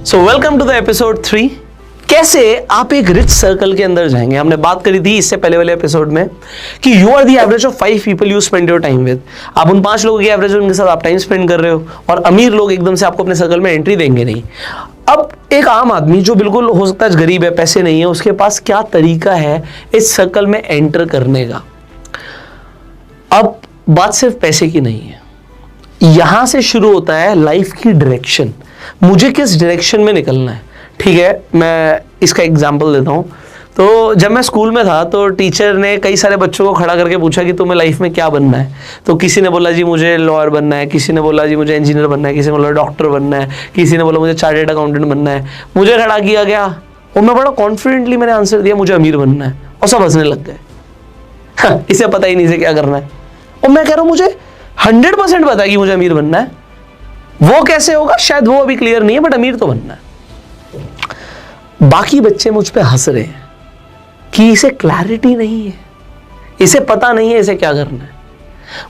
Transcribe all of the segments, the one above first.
So welcome to the episode 3। कैसे आप एक रिच सर्कल के अंदर जाएंगे। हमने बात करी थी इससे पहले वाले एपिसोड में कि you are the average of 5 people you spend your time with. आप उन 5 लोगों की एवरेज उनके साथ आप टाइम स्पेंड कर रहे हो, और अमीर लोग एकदम से आपको अपने सर्कल में एंट्री देंगे नहीं। अब एक आम आदमी जो बिल्कुल हो सकता है गरीब है, पैसे नहीं है, उसके पास क्या तरीका है इस सर्कल में एंटर करने का। अब बात सिर्फ पैसे की नहीं है, यहां से शुरू होता है लाइफ की डायरेक्शन। मुझे किस डायरेक्शन में निकलना है। ठीक है, मैं इसका एग्जांपल देता हूं। तो जब मैं स्कूल में था तो टीचर ने कई सारे बच्चों को खड़ा करके पूछा कि तुम्हें लाइफ में क्या बनना है। तो किसी ने बोला जी मुझे लॉयर बनना है, किसी ने बोला जी मुझे इंजीनियर बनना है, किसी ने बोला डॉक्टर बनना है, किसी ने बोला मुझे चार्टर्ड अकाउंटेंट बनना है। मुझे खड़ा किया गया और मैं बड़ा कॉन्फिडेंटली मैंने आंसर दिया मुझे अमीर बनना है, और सब हंसने लग गए। इसे पता ही नहीं से क्या करना है। और मैं कह रहा हूं मुझे 100% पता है कि मुझे अमीर बनना है। वो कैसे होगा शायद वो अभी क्लियर नहीं है, बट अमीर तो बनना है। बाकी बच्चे मुझ पे हंस रहे हैं कि इसे क्लैरिटी नहीं है, इसे पता नहीं है इसे क्या करना है।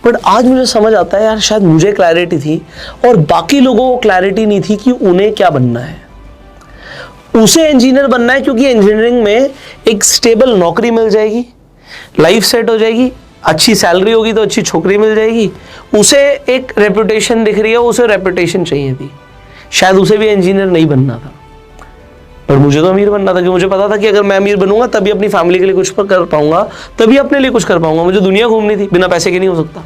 बट आज मुझे समझ आता है यार, शायद मुझे क्लैरिटी थी और बाकी लोगों को क्लैरिटी नहीं थी कि उन्हें क्या बनना है। उसे इंजीनियर बनना है क्योंकि इंजीनियरिंग में एक स्टेबल नौकरी मिल जाएगी, लाइफ सेट हो जाएगी, अच्छी सैलरी होगी तो अच्छी छोकरी मिल जाएगी। उसे एक रेपुटेशन दिख रही है, उसे रेपुटेशन चाहिए थी। शायद उसे भी इंजीनियर नहीं बनना था, पर मुझे तो अमीर बनना था, क्योंकि मुझे पता था कि अगर मैं अमीर बनूंगा तभी अपनी फैमिली के लिए कुछ कर पाऊंगा, तभी अपने लिए कुछ कर पाऊंगा। मुझे दुनिया घूमनी थी, बिना पैसे के नहीं हो सकता,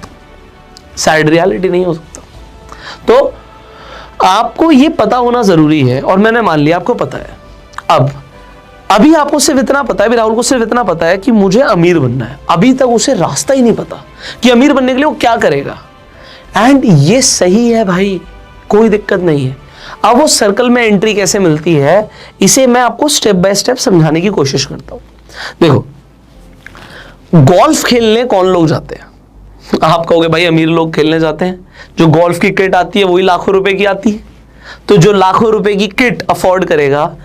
सैड रियलिटी नहीं हो सकता। तो आपको ये पता होना जरूरी है, और मैंने मान लिया आपको पता है। अभी आपको सिर्फ इतना पता है, राहुल को सिर्फ इतना पता है कि मुझे अमीर बनना है। अभी तक उसे रास्ता ही नहीं पता कि अमीर बनने के लिए वो क्या करेगा। एंड ये सही है भाई, कोई दिक्कत नहीं है। अब वो सर्कल में एंट्री कैसे मिलती है, इसे मैं आपको स्टेप बाय स्टेप समझाने की कोशिश करता हूं। देखो, गोल्फ खेलने कौन लोग जाते हैं? आप कहोगे भाई अमीर लोग खेलने जाते हैं, जो गोल्फ की किट आती है वही लाखों रुपए की आती है। तो जो लाखों रुपए की किट अफोर्ड करेगा,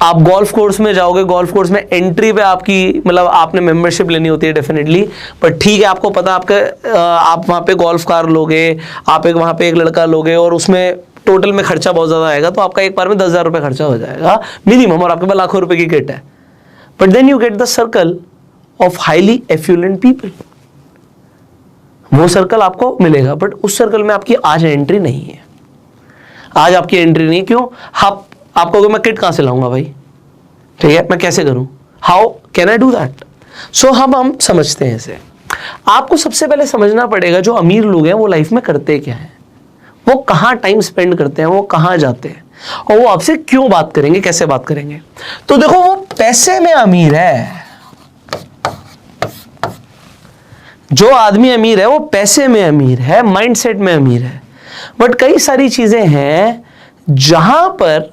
आप गोल्फ कोर्स में जाओगे, गोल्फ कोर्स में एंट्री पे आपकी मतलब आपने मेंबरशिप लेनी होती है डेफिनेटली, पर ठीक है आपको पता आप वहां पे गोल्फ कार लोगे, आप वहां पे एक लड़का लोगे, और उसमें टोटल में खर्चा बहुत ज्यादा आएगा, तो आपका एक बार में 10,000 रुपए खर्चा हो जाएगा मिनिमम, और आपके पास लाखों रुपए की किट है। But then you get the circle of highly affluent people. वो सर्कल आपको मिलेगा, बट उस सर्कल में आपकी आज एंट्री नहीं है। आज आपकी एंट्री नहीं है। क्यों? आपको मैं किट कहां से लाऊंगा भाई? ठीक है, मैं कैसे करूं? How can I do that? So हम समझते हैं इसे। आपको सबसे पहले समझना पड़ेगा जो अमीर लोग हैं वो लाइफ में करते क्या है, वो कहां टाइम स्पेंड करते हैं, वो कहां जाते हैं, और वो आपसे क्यों बात करेंगे, कैसे बात करेंगे। तो देखो, वो पैसे में अमीर है। जो आदमी अमीर है वो पैसे में अमीर है, माइंडसेट में अमीर है। बट कई सारी चीजें हैं जहां पर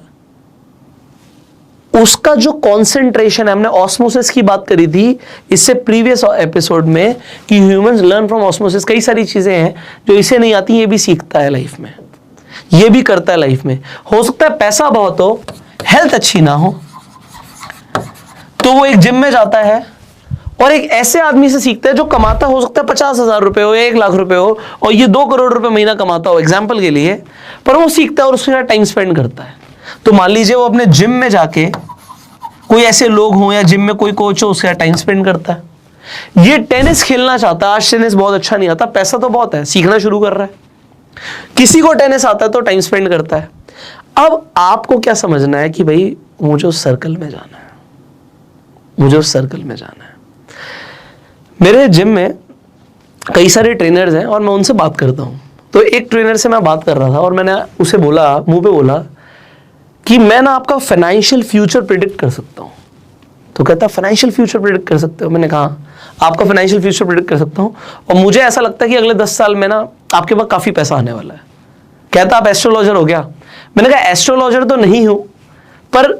उसका जो कॉन्सेंट्रेशन है, हमने ऑस्मोसिस की बात करी थी इससे प्रीवियस एपिसोड में कि ह्यूमंस लर्न फ्रॉम ऑस्मोसिस। कई सारी चीजें हैं जो इसे नहीं आती, ये भी सीखता है लाइफ में, ये भी करता है लाइफ में। हो सकता है पैसा बहुत हो, हेल्थ अच्छी ना हो, तो वो एक जिम में जाता है और एक ऐसे आदमी से सीखता है जो कमाता हो सकता है 50,000 रुपए हो या 1 लाख रुपए हो, और ये 2 करोड़ रुपए महीना कमाता हो एग्जाम्पल के लिए, पर वो सीखता है और उसके साथ टाइम स्पेंड करता है। तो मान लीजिए वो अपने जिम में जाके कोई ऐसे लोग हों या जिम में कोई कोच हो, उसके साथ टाइम स्पेंड करता है। ये टेनिस खेलना चाहता है, आज टेनिस बहुत अच्छा नहीं आता, पैसा तो बहुत है, सीखना शुरू कर रहा है। किसी को टेनिस आता है तो टाइम स्पेंड करता है। अब आपको क्या समझना है कि भाई मुझे उस सर्कल में जाना है, मुझे उस सर्कल में जाना है। मेरे जिम में कई सारे ट्रेनर्स हैं और मैं उनसे बात करता हूं। तो एक ट्रेनर से मैं बात कर रहा था और मैंने उसे बोला, मुंह पे बोला कि मैं ना आपका फाइनेंशियल फ्यूचर प्रिडिक्ट कर सकता हूं। तो कहता फाइनेंशियल फ्यूचर प्रिडिक्ट कर सकते हो? मैंने कहा आपका फाइनेंशियल फ्यूचर प्रिडिक्ट कर सकता हूं, और मुझे ऐसा लगता है कि अगले 10 साल में ना आपके पास काफी पैसा आने वाला है। कहता आप एस्ट्रोलॉजर हो गया? मैंने कहा एस्ट्रोलॉजर तो नहीं हूं, पर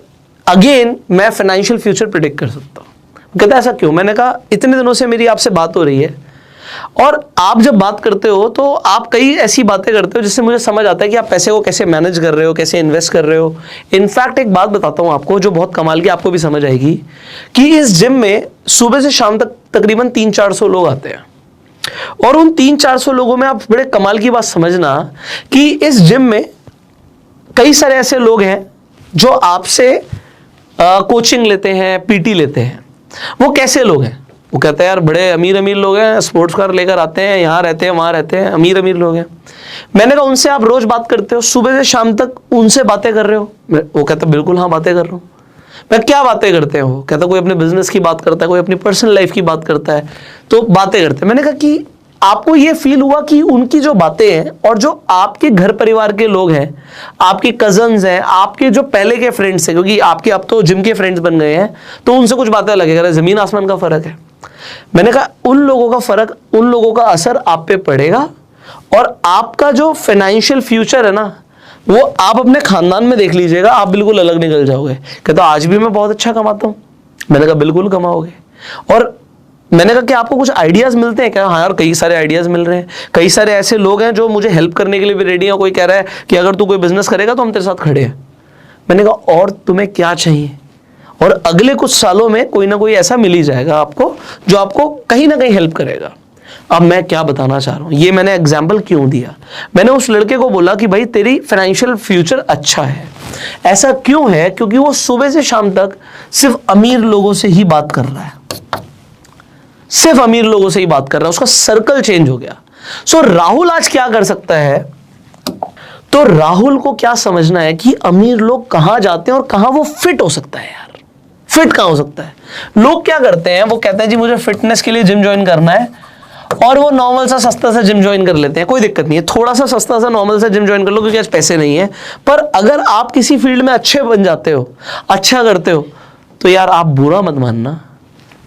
अगेन मैं फाइनेंशियल फ्यूचर प्रिडिक्ट कर सकता हूं। कहता ऐसा क्यों? मैंने कहा इतने दिनों से मेरी आपसे बात हो रही है, और आप जब बात करते हो तो आप कई ऐसी बातें करते हो जिससे मुझे समझ आता है कि आप पैसे को कैसे मैनेज कर रहे हो, कैसे इन्वेस्ट कर रहे हो। इनफैक्ट एक बात बताता हूं आपको जो बहुत कमाल की, आपको भी समझ आएगी, कि इस जिम में सुबह से शाम तक तकरीबन 300-400 लोग आते हैं, और उन 300-400 लोगों में आप बड़े कमाल की बात समझना कि इस जिम में कई सारे ऐसे लोग हैं जो आपसे कोचिंग लेते हैं, पीटी लेते हैं, वो कैसे लोग हैं? वो कहते हैं यार बड़े अमीर अमीर लोग हैं, स्पोर्ट्स कार लेकर आते हैं, यहाँ रहते हैं, वहाँ रहते हैं, अमीर अमीर लोग हैं। मैंने कहा उनसे आप रोज बात करते हो, सुबह से शाम तक उनसे बातें कर रहे हो? वो कहता बिल्कुल हाँ बातें कर रहा हूँ। मैं क्या बातें करते हैं? वो कहता कोई अपने बिजनेस की बात करता है, कोई अपनी पर्सनल लाइफ की बात करता है, तो बातें करते हैं। मैंने कहा कि आपको ये फील हुआ कि उनकी जो बातें हैं और जो आपके घर परिवार के लोग हैं, आपके कजन्स हैं, आपके जो पहले के फ्रेंड्स हैं, क्योंकि आपके अब तो जिम के फ्रेंड्स बन गए हैं, तो उनसे कुछ बातें लगेगा, जमीन आसमान का फर्क है। मैंने कहा उन लोगों का फर्क, उन लोगों का असर आप पे पड़ेगा, और आपका जो फाइनेंशियल फ्यूचर है ना, वो आप अपने खानदान में देख लीजिएगा, आप बिल्कुल अलग निकल जाओगे। कहता आज भी मैं बहुत अच्छा कमाता हूं। मैंने कहा बिल्कुल कमाओगे। और मैंने कहा कि आपको कुछ आइडियाज मिलते हैं क्या? हाँ यार कई सारे आइडियाज मिल रहे हैं, कई सारे ऐसे लोग हैं जो मुझे हेल्प करने के लिए भी रेडी हैं। कोई कह रहा है कि अगर तू कोई बिजनेस करेगा तो हम तेरे साथ खड़े हैं। मैंने कहा और तुम्हें क्या चाहिए? और अगले कुछ सालों में कोई ना कोई ऐसा मिल ही जाएगा आपको जो आपको कहीं ना कहीं हेल्प करेगा। अब मैं क्या बताना चाह रहा हूं, ये मैंने एग्जाम्पल क्यों दिया? मैंने उस लड़के को बोला कि भाई तेरी फाइनेंशियल फ्यूचर अच्छा है। ऐसा क्यों है? क्योंकि वो सुबह से शाम तक सिर्फ अमीर लोगों से ही बात कर रहा है, सिर्फ अमीर लोगों से ही बात कर रहा है, उसका सर्कल चेंज हो गया। सो राहुल आज क्या कर सकता है? तो राहुल को क्या समझना है कि अमीर लोग कहां जाते हैं और कहां वो फिट हो सकता है। यार फिट कहां हो सकता है? लोग क्या करते हैं, वो कहते हैं जी मुझे फिटनेस के लिए जिम ज्वाइन करना है, और वो नॉर्मल सा सस्ता सा जिम ज्वाइन कर लेते हैं। कोई दिक्कत नहीं है, थोड़ा सा सस्ता सा नॉर्मल सा जिम ज्वाइन कर लो, क्योंकि आज पैसे नहीं है। पर अगर आप किसी फील्ड में अच्छे बन जाते हो, अच्छा करते हो, तो यार आप बुरा मत मानना,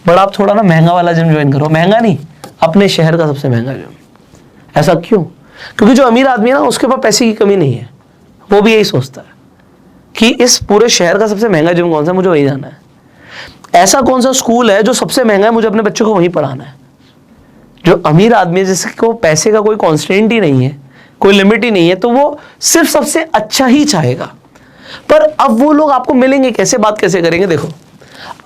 बट आप थोड़ा ना महंगा वाला जिम ज्वाइन करो। महंगा नहीं, अपने शहर का सबसे महंगा जिम। ऐसा क्यों? क्योंकि जो अमीर आदमी है ना, उसके पास पैसे की कमी नहीं है। वो भी यही सोचता है कि इस पूरे शहर का सबसे महंगा जिम कौन सा, मुझे वही जाना है। ऐसा कौन सा स्कूल है जो सबसे महंगा है, मुझे अपने बच्चों को वहीं पढ़ाना है। जो अमीर आदमी है, जिसको पैसे का कोई कॉन्स्टेंट ही नहीं है, कोई लिमिट ही नहीं है, तो वो सिर्फ सबसे अच्छा ही चाहेगा। पर अब वो लोग आपको मिलेंगे कैसे, बात कैसे करेंगे? देखो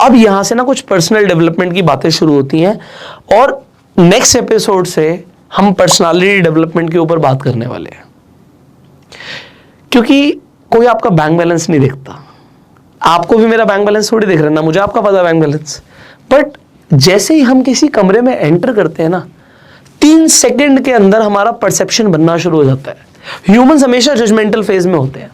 अब यहां से ना कुछ पर्सनल डेवलपमेंट की बातें शुरू होती हैं, और नेक्स्ट एपिसोड से हम पर्सनालिटी डेवलपमेंट के ऊपर बात करने वाले हैं। क्योंकि कोई आपका बैंक बैलेंस नहीं देखता, आपको भी मेरा बैंक बैलेंस थोड़ी देख रहे हैं ना, मुझे आपका पता बैंक बैलेंस। बट जैसे ही हम किसी कमरे में एंटर करते हैं ना, 3 सेकंड के अंदर हमारा परसेप्शन बनना शुरू हो जाता है। ह्यूमंस हमेशा जजमेंटल फेज में होते हैं,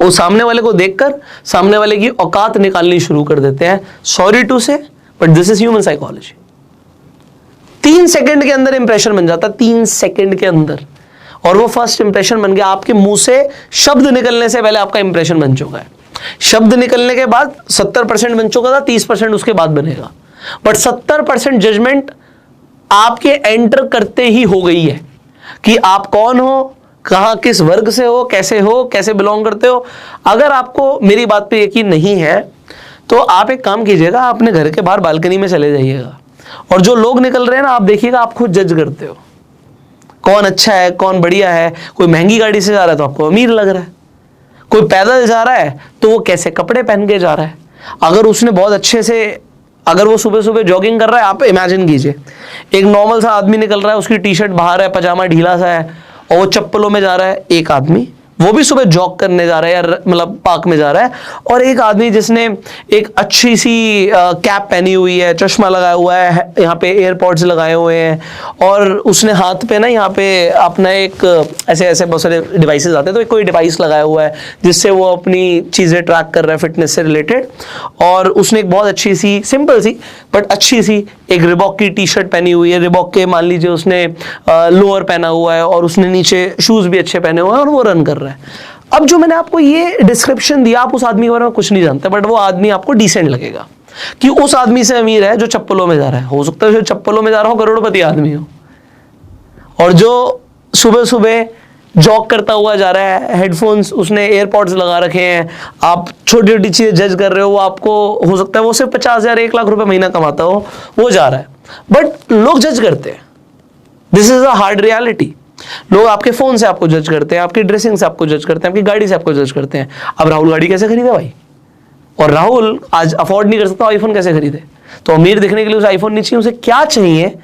वो सामने वाले को देखकर सामने वाले की औकात निकालनी शुरू कर देते हैं। सॉरी टू से, but this is human psychology. 3 second के अंदर इंप्रेशन बन जाता है, 3 सेकंड के अंदर, और वो फर्स्ट इंप्रेशन बन गया। आपके मुंह से शब्द निकलने से पहले आपका इंप्रेशन बन चुका है। शब्द निकलने के बाद 70% बन चुका था, 30% उसके बाद बनेगा, बट 70% जजमेंट आपके एंटर करते ही हो गई है कि आप कौन हो, कहां किस वर्ग से हो, कैसे बिलोंग करते हो। अगर आपको मेरी बात पे यकीन नहीं है तो आप एक काम कीजिएगा, अपने घर के बाहर बालकनी में चले जाइएगा, और जो लोग निकल रहे हैं ना, आप देखिएगा, आप खुद जज करते हो कौन अच्छा है, कौन बढ़िया है। कोई महंगी गाड़ी से जा रहा है तो आपको अमीर लग रहा है, कोई पैदल जा रहा है तो वो कैसे कपड़े पहन के जा रहा है। अगर उसने बहुत अच्छे से, अगर वो सुबह सुबह जॉगिंग कर रहा है, आप इमेजिन कीजिए एक नॉर्मल सा आदमी निकल रहा है, उसकी टी शर्ट बाहर है, पजामा ढीला सा है, और वो चप्पलों में जा रहा है। एक आदमी वो भी सुबह जॉग करने जा रहा है, या मतलब पार्क में जा रहा है, और एक आदमी जिसने एक अच्छी सी कैप पहनी हुई है, चश्मा लगाया हुआ है, यहाँ पे एयरपॉड्स लगाए हुए हैं, और उसने हाथ पे ना यहाँ पे अपना एक ऐसे बहुत सारे डिवाइसेस आते हैं, तो कोई डिवाइस लगाया हुआ है जिससे वो अपनी चीज़ें ट्रैक कर रहा है फिटनेस से रिलेटेड। और उसने एक बहुत अच्छी सी, सिंपल सी बट अच्छी सी एक रिबॉक की टी शर्ट पहनी हुई है। रिबॉक के मान लीजिए उसने लोअर पहना हुआ है, और उसने नीचे शूज़ भी अच्छे पहने हुए हैं, और वो रन कर रहा है। अब जो मैंने आपको ये डिस्क्रिप्शन दिया, आप उस आदमी के बारे में कुछ नहीं जानते, बट वो आदमी आपको डिसेंट लगेगा कि उस आदमी से अमीर है जो चप्पलों में जा रहा है। हो सकता है जो चप्पलों में जा रहा हो करोड़पति आदमी हो, और जो सुबह सुबह जॉग करता हुआ जा रहा है, हेडफोन्स उसने एयरपॉड्स लगा रखे हैं, आप छोटी छोटी चीजें जज कर रहे हो, वो आपको हो सकता है वो सिर्फ 50,000 1 लाख रुपए महीना कमाता हो, वो जा रहा है, बट लोग जज करते हैं। This is a hard reality. लोग आपके फोन से आपको जज करते हैं, आपकी ड्रेसिंग से आपको जज करते हैं, आपकी गाड़ी से आपको जज करते हैं। अब राहुल गाड़ी कैसे खरीदे भाई, और राहुल आज अफोर्ड नहीं कर सकता, आईफोन कैसे खरीदे? तो अमीर दिखने के लिए उसे आईफोन नहीं चाहिए, उसे क्या चाहिए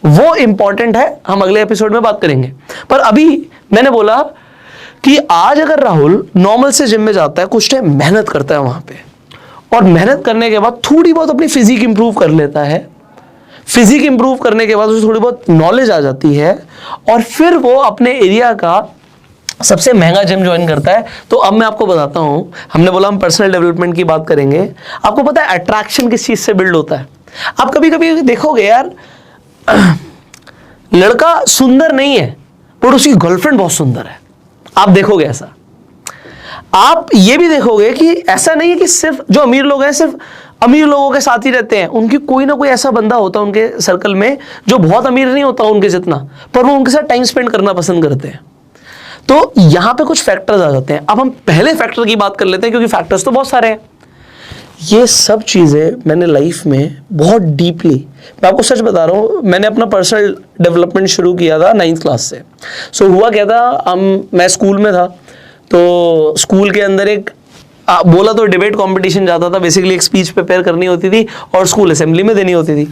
वो इंपॉर्टेंट है, हम अगले एपिसोड में बात करेंगे। पर अभी मैंने बोला कि आज अगर राहुल नॉर्मल से जिम में जाता है, कुछ टाइम मेहनत करता है वहां पे, और मेहनत करने के बाद थोड़ी बहुत अपनी फिजिक इंप्रूव कर लेता है, फिजिक इंप्रूव करने के बाद उसे थोड़ी बहुत नॉलेज आ जाती है, और फिर वो अपने एरिया का सबसे महंगा जिम ज्वाइन करता है। तो अब मैं आपको बताता हूं, हमने बोला हम पर्सनल डेवलपमेंट की बात करेंगे। आपको पता है अट्रैक्शन किस चीज से बिल्ड होता है? आप कभी कभी देखोगे यार, लड़का सुंदर नहीं है पर उसकी गर्लफ्रेंड बहुत सुंदर है, आप देखोगे ऐसा। आप ये भी देखोगे कि ऐसा नहीं है कि सिर्फ जो अमीर लोग हैं सिर्फ अमीर लोगों के साथ ही रहते हैं, उनकी कोई ना कोई ऐसा बंदा होता है उनके सर्कल में जो बहुत अमीर नहीं होता उनके जितना, पर वो उनके साथ टाइम स्पेंड करना पसंद करते हैं। तो यहां पे कुछ फैक्टर्स आ जाते हैं। अब हम पहले फैक्टर की बात कर लेते हैं, क्योंकि फैक्टर्स तो बहुत सारे हैं। ये सब चीजें मैंने लाइफ में बहुत डीपली, मैं आपको सच बता रहा हूं, मैंने अपना पर्सनल डेवलपमेंट शुरू किया था 9th क्लास से। सो हुआ क्या था, मैं स्कूल में था, तो स्कूल के अंदर एक बोला तो डिबेट कंपटीशन जाता था। बेसिकली एक स्पीच प्रिपेयर करनी होती थी और स्कूल असेंबली में देनी होती थी।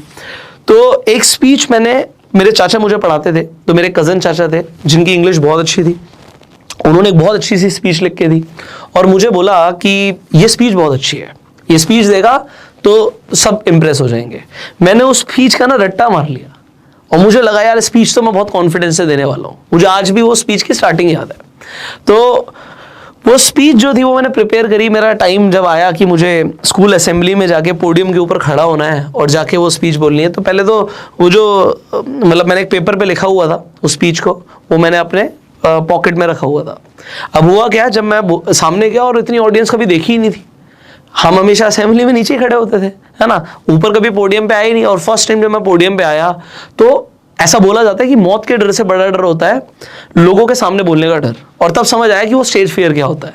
तो एक स्पीच मेरे चाचा मुझे पढ़ाते थे, तो मेरे कजन चाचा थे जिनकी इंग्लिश बहुत अच्छी थी, उन्होंने एक बहुत अच्छी सी स्पीच लिख के दी और मुझे बोला कि ये स्पीच बहुत अच्छी है, ये स्पीच देगा तो सब इंप्रेस हो जाएंगे। मैंने उस स्पीच का ना रट्टा मार लिया और मुझे लगा यार स्पीच तो मैं बहुत कॉन्फिडेंस से देने वाला हूँ। मुझे आज भी वो स्पीच की स्टार्टिंग याद है। तो वो स्पीच जो थी वो मैंने प्रिपेयर करी। मेरा टाइम जब आया कि मुझे स्कूल असेंबली में जाके पोडियम के ऊपर खड़ा होना है और जाके वो स्पीच बोलनी है, तो पहले तो वो जो मतलब मैंने एक पेपर पे लिखा हुआ था उस स्पीच को, वो मैंने अपने पॉकेट में रखा हुआ था। अब हुआ क्या, जब मैं सामने गया और इतनी ऑडियंस कभी देखी ही नहीं थी, हम हमेशा असेंबली में नीचे खड़े होते थे, है ना, ऊपर कभी पोडियम पे आए ही नहीं। और फर्स्ट टाइम जब मैं पोडियम पे आया तो ऐसा बोला जाता है कि मौत के डर से बड़ा डर होता है लोगों के सामने बोलने का डर, और तब समझ आया कि वो स्टेज फियर क्या होता है।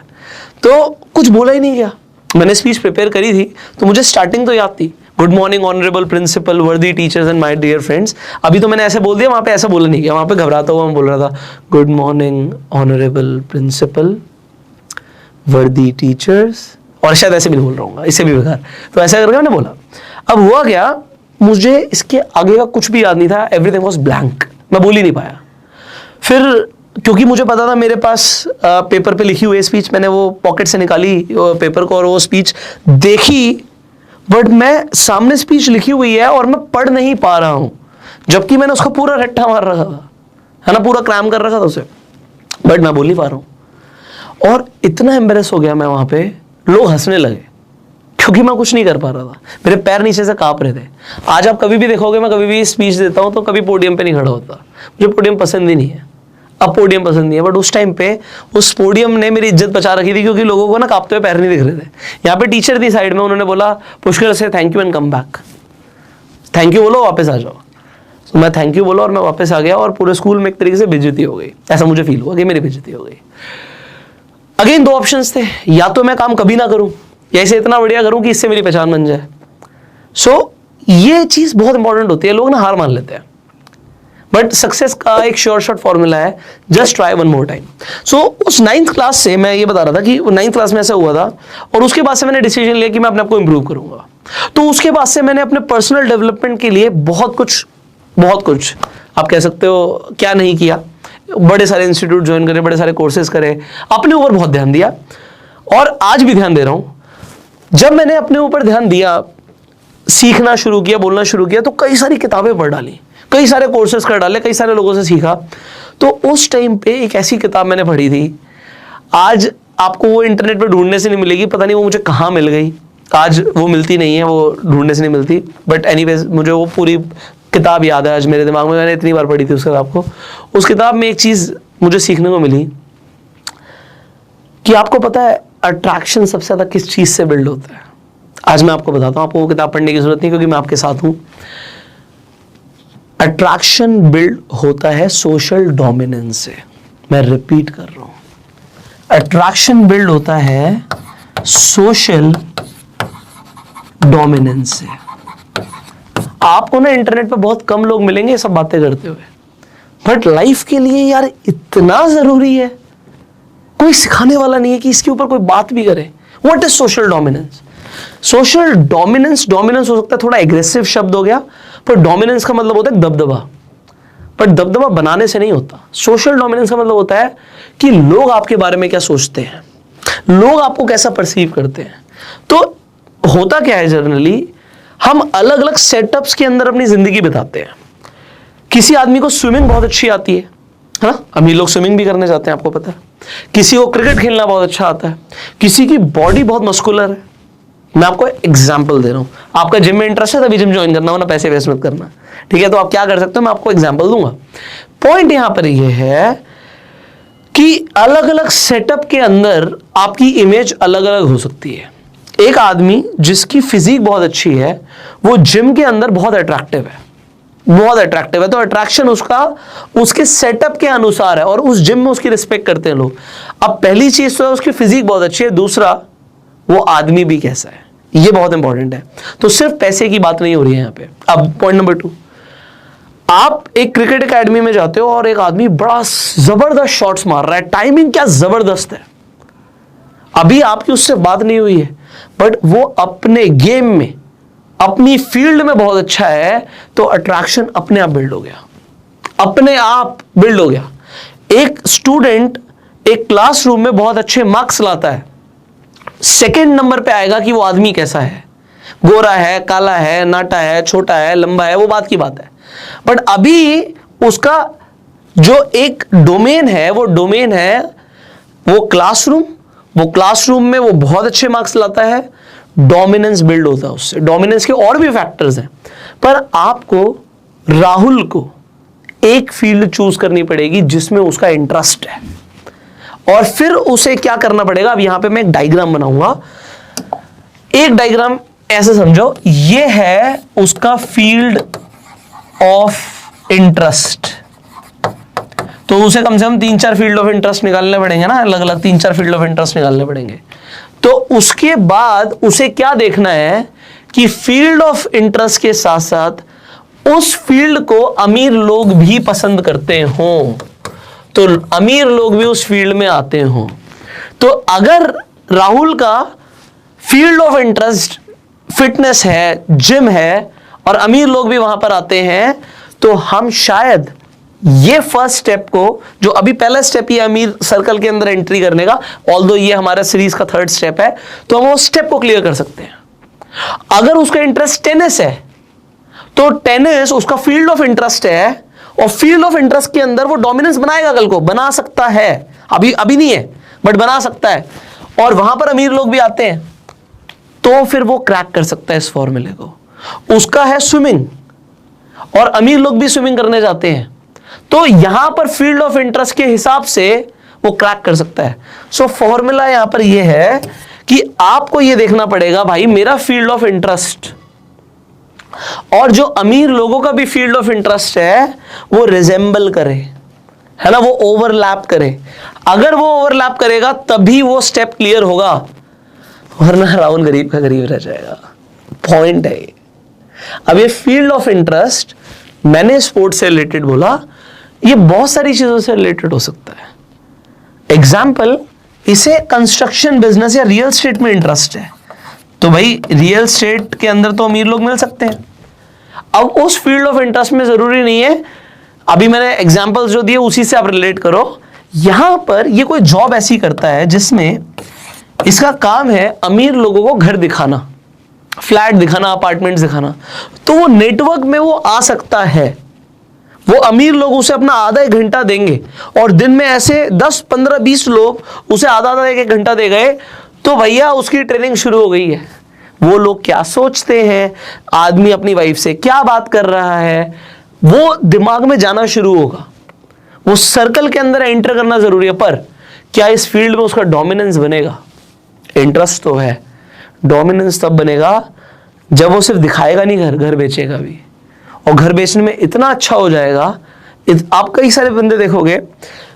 तो कुछ बोला ही नहीं गया। मैंने स्पीच प्रिपेयर करी थी तो मुझे स्टार्टिंग तो याद थी, good morning honourable principal, worthy teachers and my dear friends. अभी तो मैंने ऐसे बोल दिया, वहां पे ऐसा बोला नहीं गया, वहां पे घबराता हुआ मैं बोल रहा था good morning honourable principal, worthy teachers, और शायद ऐसे भी नहीं बोल रहा हूँ, इससे भी बेकार। तो ऐसा करके मैंने बोला। अब हुआ क्या, मुझे इसके आगे का कुछ भी याद नहीं था, एवरीथिंग वाज ब्लैंक, मैं बोल ही नहीं पाया। फिर क्योंकि मुझे पता था मेरे पास पेपर पे लिखी हुई स्पीच, मैंने वो पॉकेट से निकाली पेपर को और वो स्पीच देखी, बट मैं सामने स्पीच लिखी हुई है और मैं पढ़ नहीं पा रहा हूं, जबकि मैंने उसका पूरा रट्टा मार रखा था, है ना, पूरा क्रैम कर रखा था उसे, बट मैं बोल नहीं पा रहा हूं। और इतना एम्बेरस हो गया मैं वहां पे, लोग हंसने लगे क्योंकि मैं कुछ नहीं कर पा रहा था, मेरे पैर नीचे से कांप रहे थे। आज आप कभी भी देखोगे, मैं कभी भी स्पीच देता हूं तो कभी पोडियम पे नहीं खड़ा होता, मुझे पोडियम पसंद ही नहीं है। अब पोडियम पसंद नहीं है, बट उस टाइम पे उस पोडियम ने मेरी इज्जत बचा रखी थी, क्योंकि लोगों को ना कांपते हुए पैर नहीं दिख रहे थे। यहाँ पे टीचर थी साइड में, उन्होंने बोला पुष्कर से thank you and come back, thank you बोलो वापस आ जाओ। तो मैं थैंक यू बोला और मैं वापस आ गया, और पूरे स्कूल में एक तरीके से बेइज्जती हो गई। ऐसा मुझे फील हुआ कि मेरी बेइज्जती हो गई। अगेन दो ऑप्शंस थे, या तो मैं काम कभी ना करूं या इसे इतना बढ़िया करूं कि इससे मेरी पहचान बन जाए। सो ये चीज बहुत इंपॉर्टेंट होती है, लोग ना हार मान लेते हैं, बट सक्सेस का एक श्योर शॉट फॉर्मूला है, just try one more time. So उस 9th क्लास से मैं ये बता रहा था कि 9th क्लास में ऐसा हुआ था, और उसके बाद से मैंने डिसीजन लिया कि मैं अपने आप को इंप्रूव करूंगा। तो उसके बाद से मैंने अपने पर्सनल डेवलपमेंट के लिए बहुत कुछ आप कह सकते हो क्या नहीं किया, बड़े सारे इंस्टीट्यूट ज्वाइन करे, बड़े सारे कोर्सेज करे, अपने ऊपर बहुत ध्यान दिया, और आज भी ध्यान दे रहा हूं। जब मैंने अपने ऊपर ध्यान दिया, सीखना शुरू किया, बोलना शुरू किया, तो कई सारी किताबें पढ़ डाली, कई सारे कोर्सेज कर डाले, कई सारे लोगों से सीखा। तो उस टाइम पे एक ऐसी किताब मैंने पढ़ी थी, आज आपको वो इंटरनेट पे ढूंढने से नहीं मिलेगी, पता नहीं वो मुझे कहाँ मिल गई, आज वो मिलती नहीं है, वो ढूंढने से नहीं मिलती, बट एनीवेज मुझे वो पूरी किताब याद है आज मेरे दिमाग में, मैंने इतनी बार पढ़ी थी उस किताब को। उस किताब में एक चीज मुझे सीखने को मिली कि आपको पता है अट्रैक्शन सबसे ज्यादा किस चीज से बिल्ड होता है। आज मैं आपको बताता हूं, आपको वो किताब पढ़ने की जरूरत नहीं क्योंकि मैं आपके साथ हूं। अट्रैक्शन बिल्ड होता है सोशल डोमिनेंस से। मैं रिपीट कर रहा हूं, अट्रैक्शन बिल्ड होता है सोशल डोमिनेंस से। आपको ना इंटरनेट पे बहुत कम लोग मिलेंगे ये सब बातें करते हुए, बट लाइफ के लिए यार इतना जरूरी है, कोई सिखाने वाला नहीं है कि इसके ऊपर कोई बात भी करे। What is social dominance? Social dominance हो सकता है थोड़ा एग्रेसिव शब्द हो गया, पर डोमिनेंस का मतलब होता है दबदबा। बट दबदबा बनाने से नहीं होता। सोशल डोमिनेंस का मतलब होता है कि लोग आपके बारे में क्या सोचते हैं, लोग आपको कैसा परसीव करते हैं। तो होता क्या है, जनरली हम अलग अलग सेटअप्स के अंदर अपनी जिंदगी बिताते हैं। किसी आदमी को स्विमिंग बहुत अच्छी आती है ना, अमीर लोग स्विमिंग भी करने जाते हैं, आपको पता है। किसी को क्रिकेट खेलना बहुत अच्छा आता है, किसी की बॉडी बहुत मस्कुलर है। मैं आपको एग्जांपल दे रहा हूं, आपका जिम में इंटरेस्ट है तभी जिम ज्वाइन करना, वरना पैसे वेस्ट मत करना, ठीक है। तो आप क्या कर सकते हो, मैं आपको एग्जांपल दूंगा। पॉइंट यहां पर यह है कि अलग अलग सेटअप के अंदर आपकी इमेज अलग अलग हो सकती है। एक आदमी जिसकी फिजिक बहुत अच्छी है, वो जिम के अंदर बहुत अट्रैक्टिव है, बहुत अट्रैक्टिव है, तो अट्रैक्शन उसका उसके सेटअप के अनुसार है और उस जिम में उसकी रिस्पेक्ट करते हैं लोग। अब पहली चीज तो है उसकी फिजिक बहुत अच्छी है, दूसरा वो आदमी भी कैसा है, ये बहुत इंपॉर्टेंट है। तो सिर्फ पैसे की बात नहीं हो रही है यहां पे। अब पॉइंट नंबर 2, आप एक क्रिकेट एकेडमी में जाते हो और एक आदमी बड़ा जबरदस्त शॉट्स मार रहा है, टाइमिंग क्या जबरदस्त है, अभी आपकी उससे बात नहीं हुई है, बट वो अपने गेम में अपनी फील्ड में बहुत अच्छा है, तो अट्रैक्शन अपने आप बिल्ड हो गया, अपने आप बिल्ड हो गया। एक स्टूडेंट एक क्लासरूम में बहुत अच्छे मार्क्स लाता है, सेकंड नंबर पे आएगा कि वो आदमी कैसा है, गोरा है, काला है, नाटा है, छोटा है, लंबा है, वो बात की बात है। बट अभी उसका जो एक डोमेन है, वो डोमेन है वो क्लासरूम, वो क्लासरूम में वो बहुत अच्छे मार्क्स लाता है, डोमिनेंस बिल्ड होता है उससे। डोमिनेंस के और भी फैक्टर्स हैं, पर आपको राहुल को एक फील्ड चूज करनी पड़ेगी जिसमें उसका इंटरेस्ट है, और फिर उसे क्या करना पड़ेगा। अब यहां पे मैं एक डायग्राम बनाऊंगा, एक डायग्राम ऐसे समझो, ये है उसका फील्ड ऑफ इंटरेस्ट। तो उसे कम से कम 3-4 फील्ड ऑफ इंटरेस्ट निकालने पड़ेंगे ना, अलग अलग 3-4 फील्ड ऑफ इंटरेस्ट निकालने पड़ेंगे। तो उसके बाद उसे क्या देखना है कि फील्ड ऑफ इंटरेस्ट के साथ साथ उस फील्ड को अमीर लोग भी पसंद करते हों, तो अमीर लोग भी उस फील्ड में आते हों। तो अगर राहुल का फील्ड ऑफ इंटरेस्ट फिटनेस है, जिम है, और अमीर लोग भी वहां पर आते हैं, तो हम शायद ये फर्स्ट स्टेप को, जो अभी पहला स्टेप ये अमीर सर्कल के अंदर एंट्री करने का, ऑल्दो ये हमारा सीरीज का 3rd स्टेप है, तो हम उस स्टेप को क्लियर कर सकते हैं। अगर उसका इंटरेस्ट टेनिस है, तो टेनिस उसका फील्ड ऑफ इंटरेस्ट है, और फील्ड ऑफ इंटरेस्ट के अंदर वो डोमिनेंस बनाएगा, कल को बना सकता है, अभी नहीं है बट बना सकता है, और वहां पर अमीर लोग भी आते हैं, तो फिर वो क्रैक कर सकता है इस फॉर्मूले को। उसका है स्विमिंग, और अमीर लोग भी स्विमिंग करने जाते हैं, तो यहां पर फील्ड ऑफ इंटरेस्ट के हिसाब से वो क्रैक कर सकता है। सो फॉर्मूला यहां पर यह है कि आपको यह देखना पड़ेगा, भाई मेरा फील्ड ऑफ इंटरेस्ट और जो अमीर लोगों का भी फील्ड ऑफ इंटरेस्ट है वो रिजेंबल करे, है ना, वो ओवरलैप करे। अगर वो ओवरलैप करेगा तभी वो स्टेप क्लियर होगा, वरना राहुल गरीब का गरीब रह जाएगा। पॉइंट है ये। अब ये फील्ड ऑफ इंटरेस्ट मैंने स्पोर्ट्स से रिलेटेड बोला, ये बहुत सारी चीजों से रिलेटेड हो सकता है। एग्जाम्पल, इसे कंस्ट्रक्शन बिजनेस या रियल एस्टेट में इंटरेस्ट है, तो भाई रियल एस्टेट के अंदर तो अमीर लोग मिल सकते हैं। अब उस फील्ड ऑफ इंटरेस्ट में जरूरी नहीं है, अभी मैंने एग्जाम्पल्स जो दिए उसी से आप रिलेट करो। यहां पर ये कोई जॉब ऐसी करता है जिसमें इसका काम है अमीर लोगों को घर दिखाना, फ्लैट दिखाना, अपार्टमेंट्स दिखाना, तो वो नेटवर्क में वो आ सकता है। वो अमीर लोग उसे अपना आधा 1 घंटा देंगे, और दिन में ऐसे 10, 15, 20 लोग उसे आधा 1 घंटा दे गए, तो भैया उसकी ट्रेनिंग शुरू हो गई है। वो लोग क्या सोचते हैं, आदमी अपनी वाइफ से क्या बात कर रहा है, वो दिमाग में जाना शुरू होगा। वो सर्कल के अंदर एंटर करना जरूरी है, पर क्या इस फील्ड में उसका डोमिनेंस बनेगा? इंटरेस्ट तो है, डोमिनेंस तब बनेगा जब वो सिर्फ दिखाएगा नहीं, घर बेचेगा भी, और घर बेचने में इतना अच्छा हो जाएगा। आप कई सारे बंदे देखोगे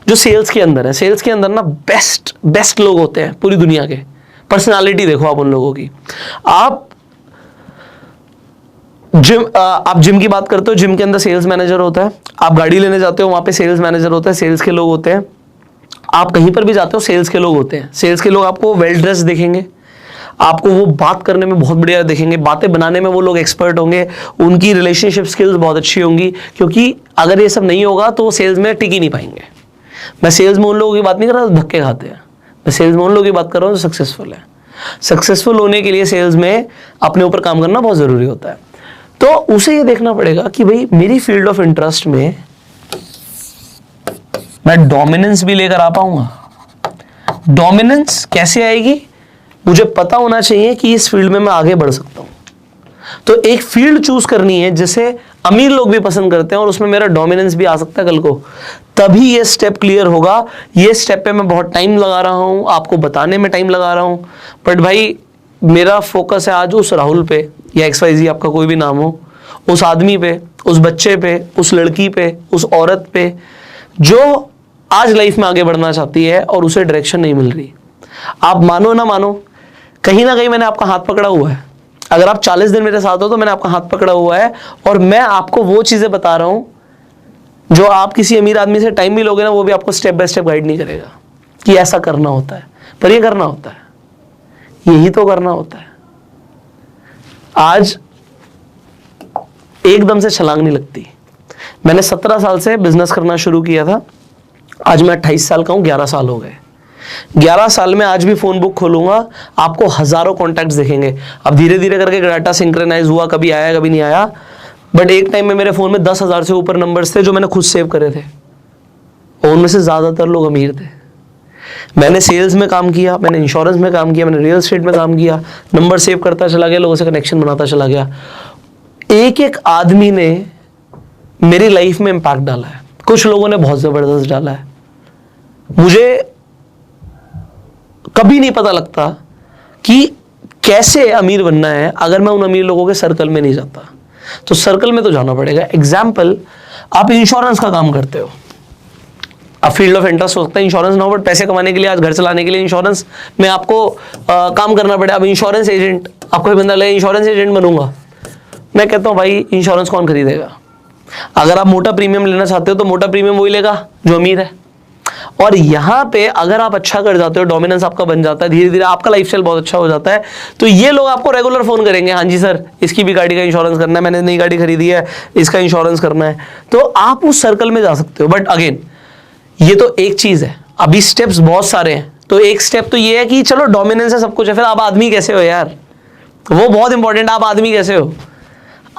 जो सेल्स के अंदर है, सेल्स के अंदर ना बेस्ट लोग होते हैं पूरी दुनिया के। पर्सनालिटी देखो आप उन लोगों की। आप जिम की बात करते हो, जिम के अंदर सेल्स मैनेजर होता है। आप गाड़ी लेने जाते हो, वहां पे सेल्स मैनेजर होता है, सेल्स के लोग होते हैं। आप कहीं पर भी जाते हो, सेल्स के लोग होते हैं। सेल्स के लोग आपको वेल ड्रेस दिखेंगे, आपको वो बात करने में बहुत बढ़िया दिखेंगे, बातें बनाने में वो लोग एक्सपर्ट होंगे, उनकी रिलेशनशिप स्किल्स बहुत अच्छी होंगी, क्योंकि अगर ये सब नहीं होगा तो वो सेल्स में टिक ही नहीं पाएंगे। मैं सेल्स में उन लोगों की बात नहीं कर रहा जो धक्के खाते हैं, मैं सेल्स में उन लोगों की बात कर रहा हूँ जो सक्सेसफुल है। सक्सेसफुल होने के लिए सेल्स में अपने ऊपर काम करना बहुत ज़रूरी होता है। तो उसे ये देखना पड़ेगा कि भाई मेरी फील्ड ऑफ इंटरेस्ट में मैं डोमिनेंस भी लेकर आ पाऊंगा। डोमिनेंस कैसे आएगी? मुझे पता होना चाहिए कि इस फील्ड में मैं आगे बढ़ सकता हूं। तो एक फील्ड चूज करनी है जिसे अमीर लोग भी पसंद करते हैं और उसमें मेरा डोमिनेंस भी आ सकता है कल को, तभी ये स्टेप क्लियर होगा। ये स्टेप पे मैं बहुत टाइम लगा रहा हूं, आपको बताने में टाइम लगा रहा हूं, बट भाई मेरा फोकस है आज उस राहुल पे या XYZ आपका कोई भी नाम हो, उस आदमी पे, उस बच्चे पे, उस लड़की पे, उस औरत पे जो आज लाइफ में आगे बढ़ना चाहती है और उसे डायरेक्शन नहीं मिल रही। आप मानो ना मानो, कहीं ना कहीं मैंने आपका हाथ पकड़ा हुआ है। अगर आप 40 दिन मेरे साथ हो तो मैंने आपका हाथ पकड़ा हुआ है और मैं आपको वो चीजें बता रहा हूं जो आप किसी अमीर आदमी से टाइम भी लोगे ना, वो भी आपको स्टेप बाय स्टेप गाइड नहीं करेगा कि ऐसा करना होता है, पर ये करना होता है, यही तो करना होता है। आज एकदम से छलांग नहीं लगती। मैंने 17 साल से बिजनेस करना शुरू किया था, आज मैं 28 साल का हूं, 11 साल हो गए। 11 साल में आज भी फोन बुक खोलूंगा, आपको हजारों कॉन्टैक्ट्स दिखेंगे। अब धीरे धीरे करके डाटा सिंक्रोनाइज हुआ, कभी आया कभी नहीं आया, बट एक टाइम में मेरे फोन में 10,000 से ऊपर नंबर्स थे जो मैंने खुद सेव करे थे, और उनमें से ज्यादातर लोग अमीर थे। मैंने सेल्स में काम किया, मैंने इंश्योरेंस में काम किया, मैंने रियल एस्टेट में काम किया, नंबर सेव करता चला गया, लोगों से कनेक्शन बनाता चला गया। एक एक आदमी ने मेरी लाइफ में इंपैक्ट डाला है, कुछ लोगों ने बहुत जबरदस्त डाला है। मुझे कभी नहीं पता लगता कि कैसे अमीर बनना है अगर मैं उन अमीर लोगों के सर्कल में नहीं जाता। तो सर्कल में तो जाना पड़ेगा। एग्जाम्पल, आप इंश्योरेंस का काम करते हो, अब फील्ड ऑफ इंटरेस्ट हो सकता है इंश्योरेंस ना हो, बट पैसे कमाने के लिए, आज घर चलाने के लिए इंश्योरेंस में आपको काम करना पड़ेगा। अब इंश्योरेंस एजेंट, आपको भी बंदा लगे इंश्योरेंस एजेंट बनूंगा, मैं कहता हूँ भाई इंश्योरेंस कौन खरीदेगा? अगर आप मोटा प्रीमियम लेना चाहते हो तो मोटा प्रीमियम वही लेगा जो अमीर है। और यहाँ पे अगर आप अच्छा कर जाते हो, डोमिनेंस आपका बन जाता है, धीरे धीरे आपका लाइफस्टाइल बहुत अच्छा हो जाता है, तो ये लोग आपको रेगुलर फोन करेंगे, हाँ जी सर इसकी भी गाड़ी का इंश्योरेंस करना है, मैंने नई गाड़ी खरीदी है, इसका इंश्योरेंस करना है। तो आप उस सर्कल में जा सकते हो। बट अगेन ये तो एक चीज है, अभी स्टेप्स बहुत सारे हैं। तो एक स्टेप तो ये है कि चलो डोमिनेंस है, सब कुछ है, फिर आप आदमी कैसे हो यार, वो बहुत इंपॉर्टेंट है। आप आदमी कैसे हो,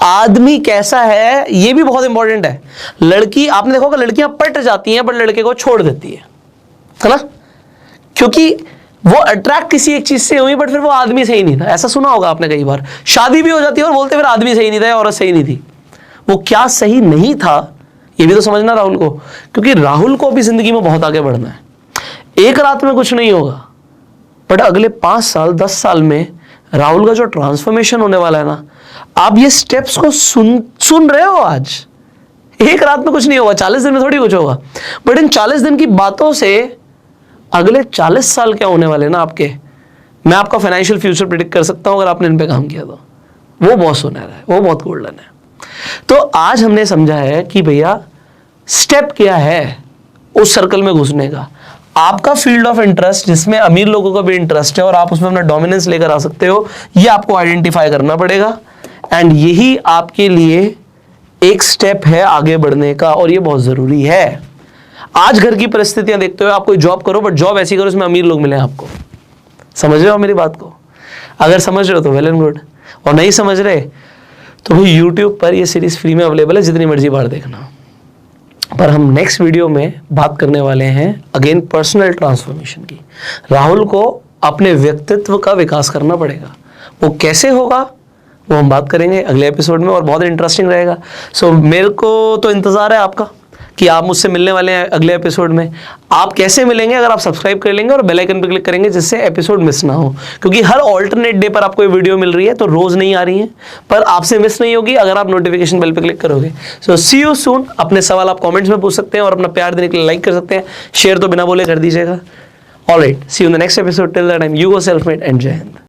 आदमी कैसा है ये भी बहुत इंपॉर्टेंट है। लड़की, आपने देखा होगा लड़कियां पट जाती हैं पर लड़के को छोड़ देती है ना, क्योंकि वो अट्रैक्ट किसी एक चीज से हुई बट फिर वो आदमी सही नहीं था। ऐसा सुना होगा आपने कई बार, शादी भी हो जाती है और बोलते फिर आदमी सही नहीं था, औरत सही नहीं थी। वो क्या सही नहीं था ये भी तो समझना राहुल को, क्योंकि राहुल को भी जिंदगी में बहुत आगे बढ़ना है। एक रात में कुछ नहीं होगा, बट अगले 5 साल 10 साल में राहुल का जो ट्रांसफॉर्मेशन होने वाला है ना, आप ये स्टेप्स को सुन रहे हो आज। एक रात में कुछ नहीं होगा, 40 दिन में थोड़ी कुछ होगा, बट इन 40 दिन की बातों से अगले 40 साल क्या होने वाले ना आपके, मैं आपका फाइनेंशियल फ्यूचर प्रिडिक्ट कर सकता हूं अगर आपने इन पे काम किया तो। वो बहुत सुनहरा है, वो बहुत गोल्डन है। तो आज हमने समझा है कि भैया स्टेप क्या है उस सर्कल में घुसने का। आपका फील्ड ऑफ इंटरेस्ट जिसमें अमीर लोगों का भी इंटरेस्ट है और आप उसमें अपना डोमिनेंस लेकर आ सकते हो, ये आपको आइडेंटिफाई करना पड़ेगा। एंड यही आपके लिए एक स्टेप है आगे बढ़ने का, और ये बहुत जरूरी है। आज घर की परिस्थितियां देखते हुए आप कोई जॉब करो, बट जॉब ऐसी करो इसमें अमीर लोग मिले आपको। समझ रहे हो मेरी बात को? अगर समझ रहे हो तो वेल एंड गुड, और नहीं समझ रहे तो भाई यूट्यूब पर ये सीरीज फ्री में अवेलेबल है, जितनी मर्जी बार देखना। पर हम नेक्स्ट वीडियो में बात करने वाले हैं अगेन पर्सनल ट्रांसफॉर्मेशन की। राहुल को अपने व्यक्तित्व का विकास करना पड़ेगा, वो कैसे होगा वो हम बात करेंगे अगले एपिसोड में, और बहुत इंटरेस्टिंग रहेगा। सो मेरे को तो इंतजार है आपका कि आप मुझसे मिलने वाले हैं अगले एपिसोड में। आप कैसे मिलेंगे? अगर आप सब्सक्राइब कर लेंगे और बेल आइकन पर क्लिक करेंगे जिससे एपिसोड मिस ना हो, क्योंकि हर ऑल्टरनेट डे पर आपको ये वीडियो मिल रही है, तो रोज नहीं आ रही है, पर आपसे मिस नहीं होगी अगर आप नोटिफिकेशन बेल पर क्लिक करोगे। सो सी यू सून। अपने सवाल आप कॉमेंट्स में पूछ सकते हैं और अपना प्यार देने के लिए लाइक कर सकते हैं, शेयर तो बिना बोले कर दीजिएगा। Alright, see you in the next episode. Till that time you go self made and जय हिंद।